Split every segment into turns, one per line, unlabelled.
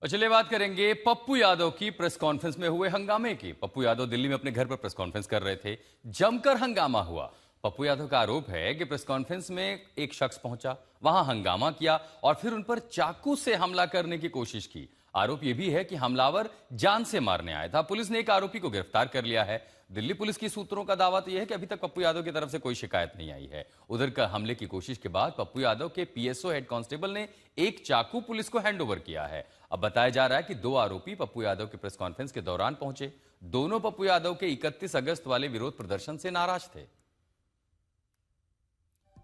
और चलिए बात करेंगे पप्पू यादव की प्रेस कॉन्फ्रेंस में हुए हंगामे की। पप्पू यादव दिल्ली में अपने घर पर प्रेस कॉन्फ्रेंस कर रहे थे, जमकर हंगामा हुआ। पप्पू यादव का आरोप है कि प्रेस कॉन्फ्रेंस में एक शख्स पहुंचा, वहां हंगामा किया और फिर उन पर चाकू से हमला करने की कोशिश की। आरोप यह भी है कि हमलावर जान से मारने आया था। पुलिस ने एक आरोपी को गिरफ्तार कर लिया है। दिल्ली पुलिस की सूत्रों का दावा तो यह है कि अभी तक पप्पू यादव की तरफ से कोई शिकायत नहीं आई है। उधर का हमले की कोशिश के बाद पप्पू यादव के पीएसओ हेड कांस्टेबल ने एक चाकू पुलिस को हैंडओवर किया है। अब बताया जा रहा है कि दो आरोपी पप्पू यादव के प्रेस कॉन्फ्रेंस के दौरान पहुंचे। दोनों पप्पू यादव के 31 अगस्त वाले विरोध प्रदर्शन से नाराज थे।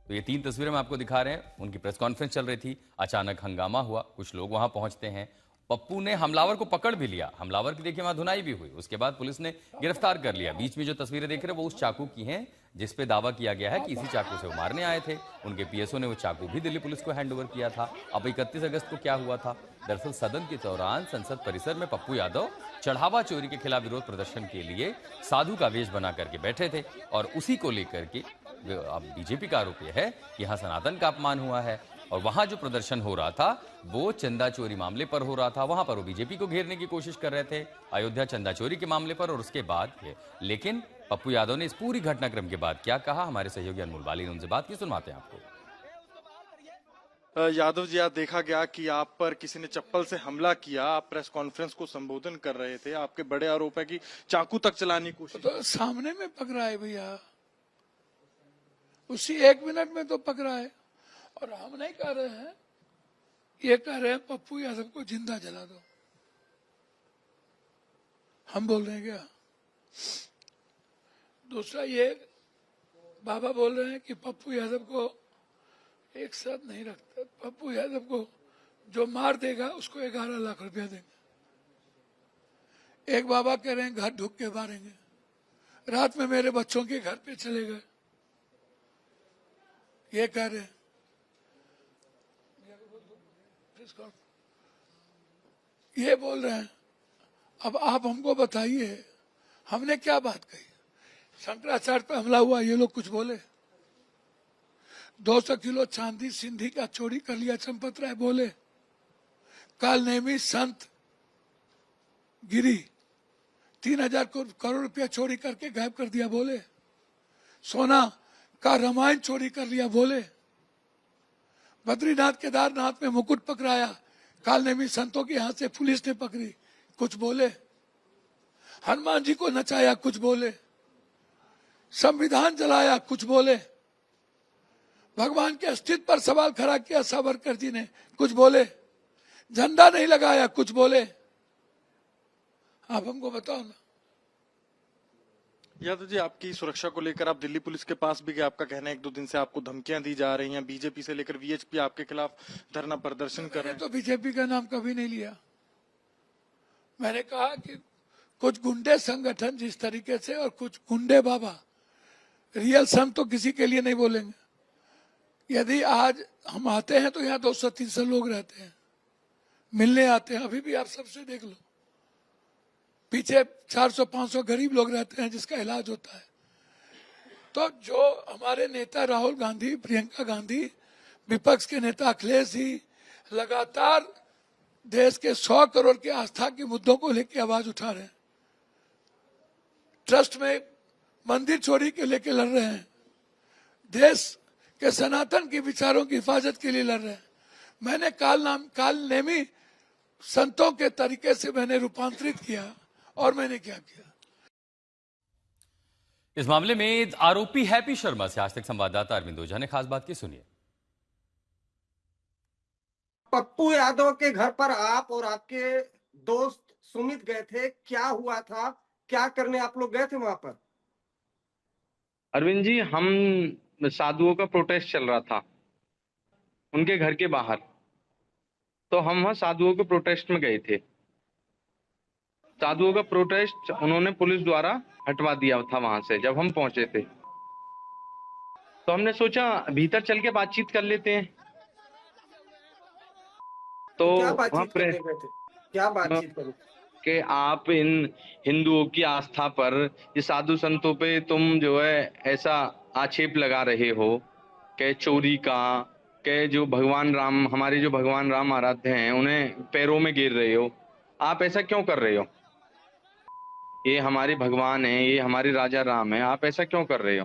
तो ये तीन तस्वीरें हम आपको दिखा रहे हैं। उनकी प्रेस कॉन्फ्रेंस चल रही थी, अचानक हंगामा हुआ, कुछ लोग वहां पहुंचते हैं। पप्पू ने हमलावर को पकड़ भी लिया, हमलावर की देखिए वहां धुनाई भी हुई। उसके बाद पुलिस ने गिरफ्तार कर लिया। बीच में जो तस्वीरें देख रहे हैं वो उस चाकू की हैं जिस पे दावा किया गया है कि इसी चाकू से वो मारने आए थे। उनके पीएसओ ने वो चाकू भी दिल्ली पुलिस को हैंडओवर किया था। अब 31 अगस्त को क्या हुआ था? दरअसल सदन के दौरान संसद परिसर में पप्पू यादव चढ़ावा चोरी के खिलाफ विरोध प्रदर्शन के लिए साधु का वेश बना करके बैठे थे और उसी को लेकर के अब बीजेपी का आरोप यह है कि यहाँ सनातन का अपमान हुआ है। और वहां जो प्रदर्शन हो रहा था वो चंदा चोरी मामले पर हो रहा था। वहां पर वो बीजेपी को घेरने की कोशिश कर रहे थे, अयोध्या चंदा चोरी के मामले पर और उसके बाद ये। लेकिन पप्पू यादव ने इस पूरी घटनाक्रम के बाद क्या कहा, हमारे सहयोगी अनमोल बाली ने उनसे बात की, सुनवाते हैं आपको।
यादव जी, आज देखा गया कि आप पर किसी ने चप्पल से हमला किया। आप प्रेस कॉन्फ्रेंस को संबोधन कर रहे थे। आपके बड़े आरोप है कि चाकू तक चलाने की कोशिश।
तो सामने में पकड़ा है भैया, उसी 1 मिनट में तो पकड़ा है। और हम नहीं कह रहे हैं, ये कह रहे हैं पप्पू यादव को जिंदा जला दो। हम बोल रहे हैं क्या? दूसरा ये बाबा बोल रहे हैं कि पप्पू यादव को एक साथ नहीं रखता। पप्पू यादव को जो मार देगा उसको 11 लाख रुपया देंगे। एक बाबा कह रहे हैं घर ढुक के मारेंगे। रात में मेरे बच्चों के घर पे चले गए, ये कह रहे हैं। ये बोल रहे हैं। अब आप हमको बताइए हमने क्या बात कही? शंकराचार्य पे हमला हुआ, ये लोग कुछ बोले? 200 किलो चांदी सिंधी का चोरी कर लिया, चंपत राय बोले। काल नेमी संत गिरी 3000 करोड़ रुपया चोरी करके गायब कर दिया, बोले। सोना का रामायण चोरी कर लिया, बोले। बद्रीनाथ केदारनाथ में मुकुट पकड़ाया, काल नेमी संतों के हाथ से पुलिस ने पकड़ी, कुछ बोले। हनुमान जी को नचाया, कुछ बोले। संविधान जलाया, कुछ बोले। भगवान के अस्तित्व पर सवाल खड़ा किया सावरकर जी ने, कुछ बोले। झंडा नहीं लगाया, कुछ बोले। आप हमको बताओ ना।
यादव जी, आपकी सुरक्षा को लेकर आप दिल्ली पुलिस के पास भी गए। आपका कहना है 1-2 दिन से आपको धमकियां दी जा रही हैं। बीजेपी से लेकर वीएचपी आपके खिलाफ धरना प्रदर्शन कर रहे हैं।
तो बीजेपी का नाम कभी नहीं लिया। मैंने कहा कि कुछ गुंडे संगठन जिस तरीके से और कुछ गुंडे बाबा, रियल संत तो किसी के लिए नहीं बोलेंगे। यदि आज हम आते हैं तो यहाँ 200-300 लोग रहते हैं, मिलने आते हैं। अभी भी आप सबसे देख लो, पीछे 400-500 गरीब लोग रहते हैं जिसका इलाज होता है। तो जो हमारे नेता राहुल गांधी, प्रियंका गांधी, विपक्ष के नेता अखिलेश जी लगातार देश के 100 करोड़ के आस्था के मुद्दों को लेकर आवाज उठा रहे हैं। ट्रस्ट में मंदिर चोरी के लेके लड़ रहे हैं। देश के सनातन के विचारों की हिफाजत के लिए लड़ रहे हैं। मैंने काल नेमी संतों के तरीके से मैंने रूपांतरित किया। और मैंने क्या किया?
इस मामले में आरोपी हैप्पी शर्मा से आज तक संवाददाता अरविंद ओझा ने खास बात की, सुनिए।
पप्पू यादव के घर पर आप और आपके दोस्त सुमित गए थे, क्या हुआ था? क्या करने आप लोग गए थे वहां पर?
अरविंद जी, हम साधुओं का प्रोटेस्ट चल रहा था उनके घर के बाहर, तो हम वहां साधुओं के प्रोटेस्ट में गए थे। साधुओं का प्रोटेस्ट उन्होंने पुलिस द्वारा हटवा दिया था वहां से। जब हम पहुंचे थे तो हमने सोचा भीतर चल के बातचीत कर लेते हैं। तो
क्या
वहां
बातचीत करने गए थे? क्या बातचीत करें
कि आप इन हिंदुओं की आस्था पर, ये साधु संतों पे तुम जो है ऐसा आक्षेप लगा रहे हो कि चोरी का, कि जो भगवान राम, हमारे जो भगवान राम आराध्य हैं, उन्हें पैरों में गिर रहे हो। आप ऐसा क्यों कर रहे हो? ये हमारे भगवान हैं, ये हमारे राजा राम हैं, आप ऐसा क्यों कर रहे हो?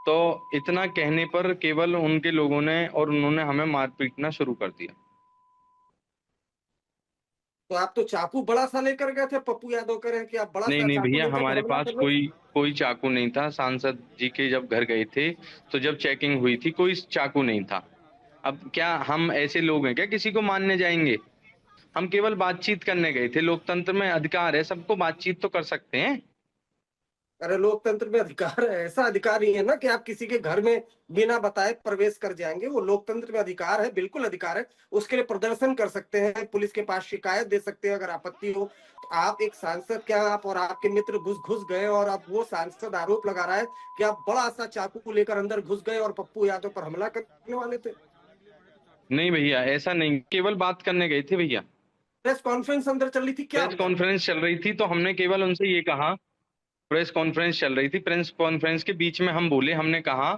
तो इतना कहने पर केवल उनके लोगों ने और उन्होंने हमें मार पीटना शुरू कर दिया।
तो आप तो चाकू बड़ा सा लेकर गए थे, पप्पू यादव कह रहे हैं कि आप बड़ा
नहीं
सा
नहीं
चाकू
भैया,
लेकर के
हमारे
हमला
पास
कर रहे थे।
कोई कोई चाकू नहीं था। सांसद जी के जब घर गए थे तो जब चेकिंग हुई थी, कोई चाकू नहीं था। अब क्या हम ऐसे लोग हैं क्या किसी को मानने जाएंगे? हम केवल बातचीत करने गए थे। लोकतंत्र में अधिकार है, सबको बातचीत तो कर सकते हैं।
अरे लोकतंत्र में अधिकार है, ऐसा अधिकार नहीं है ना कि आप किसी के घर में बिना बताए प्रवेश कर जाएंगे। वो लोकतंत्र में अधिकार है, बिल्कुल अधिकार है। उसके लिए प्रदर्शन कर सकते हैं, पुलिस के पास शिकायत दे सकते हैं अगर आपत्ति हो। तो आप एक सांसद, क्या आप और आपके मित्र घुस घुस गए और अब वो सांसद आरोप लगा रहा है कि आप बड़ा सा चाकू लेकर अंदर घुस गए और पप्पू यादव पर हमला करने वाले थे।
नहीं भैया, ऐसा नहीं, केवल बात करने गए थे भैया।
प्रेस कॉन्फ्रेंस अंदर चल रही थी क्या?
प्रेस कॉन्फ्रेंस चल रही थी तो हमने केवल उनसे ये कहा, प्रेस कॉन्फ्रेंस चल रही थी, प्रेस कॉन्फ्रेंस के बीच में हम बोले, हमने कहा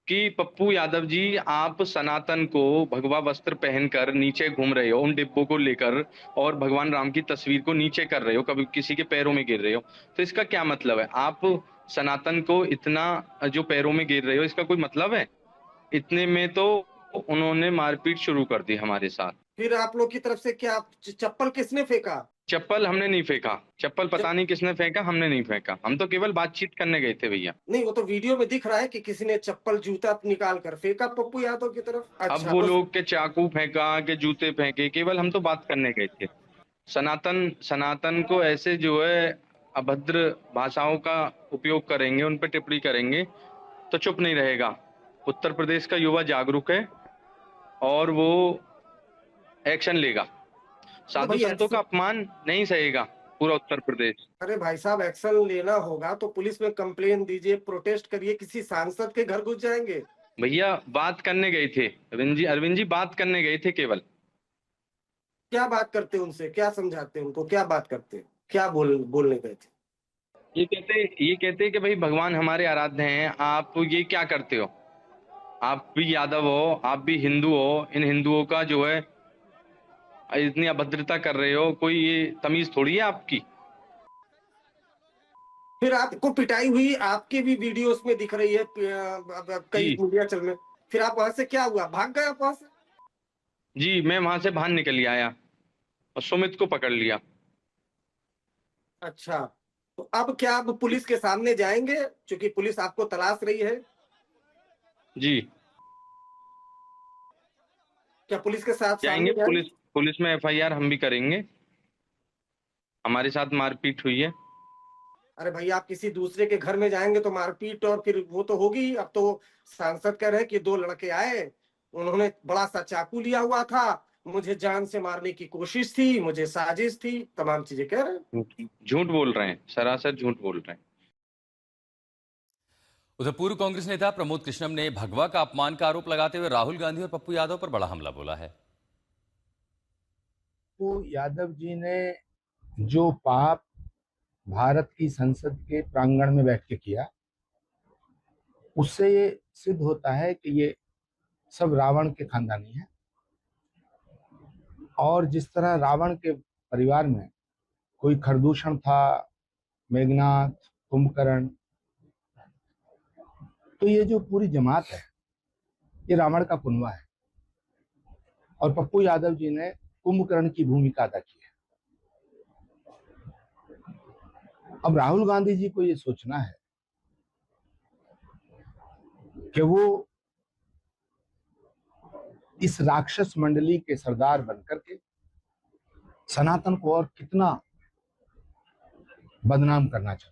कि पप्पू यादव जी, आप सनातन को भगवा वस्त्र पहनकर नीचे घूम रहे हो उन डिब्बों को लेकर, और भगवान राम की तस्वीर को नीचे कर रहे हो, कभी किसी के पैरों में गिर रहे हो, तो इसका क्या मतलब है? आप सनातन को इतना जो पैरों में गिर रहे हो, इसका कोई मतलब है? इतने में तो उन्होंने मारपीट शुरू कर दी हमारे साथ।
फिर आप लोग की तरफ से क्या चप्पल किसने फेंका?
चप्पल हमने नहीं फेंका, चप्पल पता नहीं किसने फेंका, हमने नहीं फेंका। हम तो केवल बातचीत करने गए थे भैया।
नहीं, वो तो वीडियो में दिख रहा है कि किसी ने चप्पल जूता निकाल कर फेंका पप्पू यादव की तरफ।
अब
अच्छा,
वो लोग के चाकू फेंका, के जूते फेंके, केवल हम तो बात करने गए थे। सनातन को ऐसे जो है अभद्र भाषाओं का उपयोग करेंगे, उन पर टिप्पणी करेंगे तो चुप नहीं रहेगा। उत्तर प्रदेश का युवा जागरूक है और वो एक्शन लेगा। साधु
भाई
संतों का अपमान नहीं सहेगा पूरा उत्तर प्रदेश।
अरे भाई साहब, एक्शन लेना होगा तो पुलिस में कंप्लेन दीजिए, प्रोटेस्ट करिए। किसी सांसद के घर घुस जाएंगे?
भैया बात करने गए थे, अरविंद जी बात करने गए थे केवल।
क्या बात करते हैं उनसे, क्या समझाते हैं उनको, क्या बात करते हैं, क्या बोलने गए थे?
ये कहते कि भाई भगवान हमारे आराध्य हैं, आप ये क्या करते हो? आप भी यादव हो, आप भी हिंदू हो, इन हिंदुओं का जो है इतनी अभद्रता कर रहे हो, कोई ये तमीज थोड़ी है आपकी।
फिर आपको पिटाई हुई, आपके भी वीडियोस में दिख रही है, कई मीडिया चल में। फिर आप वहां से क्या हुआ, भाग गए आप वहां से?
जी, मैं वहां से बाहर निकल आया और सुमित को पकड़ लिया।
अच्छा, तो अब क्या आप पुलिस के सामने जाएंगे, क्योंकि पुलिस आपको तलाश रही है?
जी
क्या पुलिस के साथ
जाएंगे,
सामने जाएंगे?
पुलिस में FIR हम भी करेंगे। हमारे साथ मारपीट हुई है।
अरे भाई, आप किसी दूसरे के घर में जाएंगे तो मारपीट और फिर वो तो होगी। अब तो सांसद कह रहे हैं कि 2 लड़के आए, उन्होंने बड़ा सा चाकू लिया हुआ था, मुझे जान से मारने की कोशिश थी, मुझे साजिश थी, तमाम चीजें कह रहे हैं।
झूठ बोल रहे हैं, सरासर झूठ बोल रहे हैं।
उधर पूर्व कांग्रेस नेता प्रमोद कृष्णम ने भगवा का अपमान का आरोप लगाते हुए राहुल गांधी और पप्पू यादव पर बड़ा हमला बोला है।
पप्पू यादव जी ने जो पाप भारत की संसद के प्रांगण में बैठ के किया, उससे ये सिद्ध होता है कि ये सब रावण के खानदानी हैं। और जिस तरह रावण के परिवार में कोई खरदूषण था, मेघनाथ, कुंभकर्ण, तो ये जो पूरी जमात है ये रावण का कुनबा है। और पप्पू यादव जी ने कुंभकर्ण की भूमिका अदा की है। अब राहुल गांधी जी को ये सोचना है कि वो इस राक्षस मंडली के सरदार बनकर के सनातन को और कितना बदनाम करना चाहते हैं।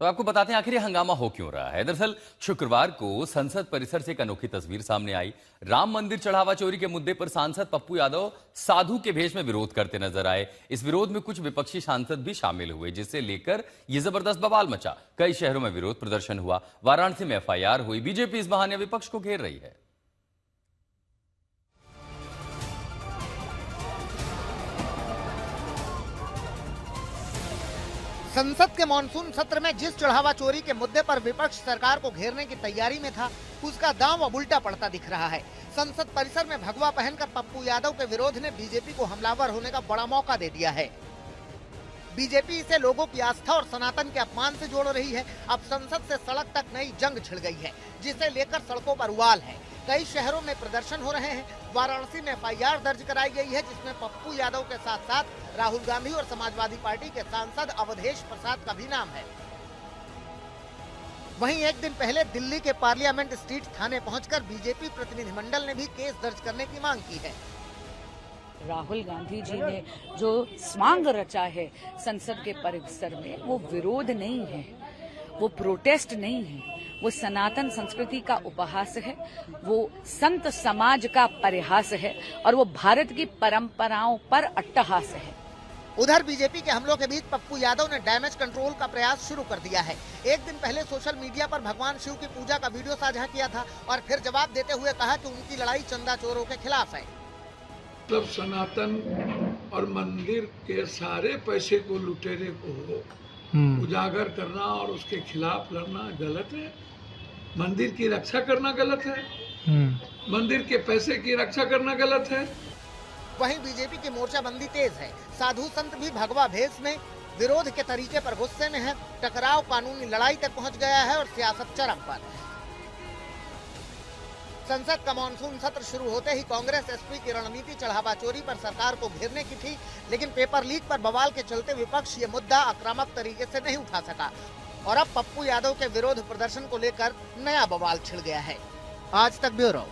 तो आपको बताते हैं आखिर ये हंगामा हो क्यों रहा है। दरअसल शुक्रवार को संसद परिसर से एक अनोखी तस्वीर सामने आई। राम मंदिर चढ़ावा चोरी के मुद्दे पर सांसद पप्पू यादव साधु के भेष में विरोध करते नजर आए। इस विरोध में कुछ विपक्षी सांसद भी शामिल हुए, जिसे लेकर ये जबरदस्त बवाल मचा। कई शहरों में विरोध प्रदर्शन हुआ, वाराणसी में FIR हुई। बीजेपी इस बहाने विपक्ष को घेर रही है।
संसद के मॉनसून सत्र में जिस चढ़ावा चोरी के मुद्दे पर विपक्ष सरकार को घेरने की तैयारी में था, उसका दांव अब उल्टा पड़ता दिख रहा है। संसद परिसर में भगवा पहनकर पप्पू यादव के विरोध ने बीजेपी को हमलावर होने का बड़ा मौका दे दिया है। बीजेपी इसे लोगों की आस्था और सनातन के अपमान से जोड़ रही है। अब संसद से सड़क तक नई जंग छिड़ गई है, जिसे लेकर सड़कों पर उबाल है। कई शहरों में प्रदर्शन हो रहे हैं। वाराणसी में एफआईआर दर्ज कराई गई है, जिसमें पप्पू यादव के साथ साथ राहुल गांधी और समाजवादी पार्टी के सांसद अवधेश प्रसाद का भी नाम है। वहीं एक दिन पहले दिल्ली के पार्लियामेंट स्ट्रीट थाने पहुंचकर बीजेपी प्रतिनिधिमंडल ने भी केस दर्ज करने की मांग की है।
राहुल गांधी जी ने जो स्वांग रचा है संसद के परिसर में, वो विरोध नहीं है, वो प्रोटेस्ट नहीं है, वो सनातन संस्कृति का उपहास है, वो संत समाज का परिहास है और वो भारत की परंपराओं पर अट्टहास है।
उधर बीजेपी के हमलों के बीच पप्पू यादव ने डैमेज कंट्रोल का प्रयास शुरू कर दिया है। एक दिन पहले सोशल मीडिया पर भगवान शिव की पूजा का वीडियो साझा किया था और फिर जवाब देते हुए कहा कि उनकी लड़ाई चंदा चोरों के खिलाफ है।
मतलब सनातन और मंदिर के सारे पैसे को लुटेरे को उजागर करना और उसके खिलाफ लड़ना गलत है। मंदिर की रक्षा करना गलत है, मंदिर के पैसे की रक्षा करना गलत है।
वहीं बीजेपी की मोर्चाबंदी तेज है। साधु संत भी भगवा भेष में विरोध के तरीके पर गुस्से में है। टकराव कानूनी लड़ाई तक पहुंच गया है और सियासत चरम पर। संसद का मॉनसून सत्र शुरू होते ही कांग्रेस एसपी की रणनीति चढ़ावा चोरी पर सरकार को घेरने की थी, लेकिन पेपर लीक पर बवाल के चलते विपक्ष ये मुद्दा आक्रामक तरीके से नहीं उठा सका और अब पप्पू यादव के विरोध प्रदर्शन को लेकर नया बवाल छिड़ गया है। आज तक ब्यूरो।